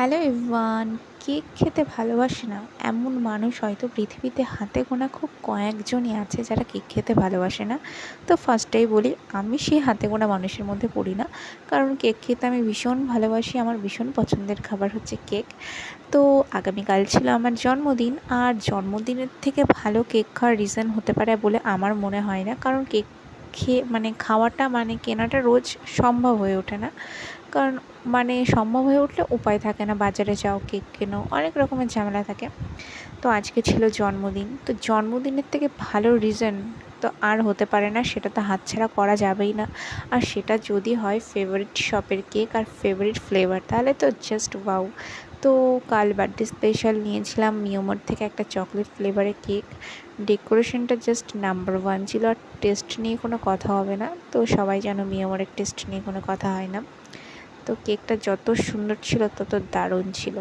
Hello everyone. Cake খেতে ভালোবাসে না এমন মানুষ হয়তো পৃথিবীতে হাতে গোনা খুব কয়েকজনই আছে যারা কেক খেতে ভালোবাসে না। তো ফার্স্টেই বলি, আমি সেই হাতে গোনা মানুষের মধ্যে পড়ি না। কারণ কেক খেতে আমি ভীষণ ভালোবাসি, আমার ভীষণ পছন্দের খাবার হচ্ছে কেক। তো আগামীকাল ছিল আমার জন্মদিন, আর জন্মদিনের থেকে ভালো কেক খাওয়ার রিজন হতে পারে বলে আমার মনে হয় না। কারণ কেক খাওয়াটা কেনাটা রোজ সম্ভব হয়ে ওঠে না। কারণ সম্ভব হয়ে উঠলে উপায় থাকে না, বাজারে যাও, কেক কেনো, অনেক রকমের ঝামেলা থাকে। তো আজকে ছিল জন্মদিন, তো জন্মদিনের থেকে ভালো রিজন তো আর হতে পারে না, সেটা তো হাতছাড়া করা যাবেই না। আর সেটা যদি হয় ফেভারিট শপের কেক আর ফেভারিট ফ্লেভার, তাহলে তো জাস্ট ওয়াও। তো কাল বার্থডে স্পেশাল নিয়েছিলাম মিওমোর থেকে একটা চকলেট ফ্লেভারের কেক। ডেকোরেশনটা জাস্ট নাম্বার ওয়ান ছিল, আর টেস্ট নিয়ে কোনো কথা হবে না। তো সবাই জানো মিওমোরের টেস্ট নিয়ে কোনো কথা হয় না। তো কেকটা যত সুন্দর ছিল তত দারুণ ছিল।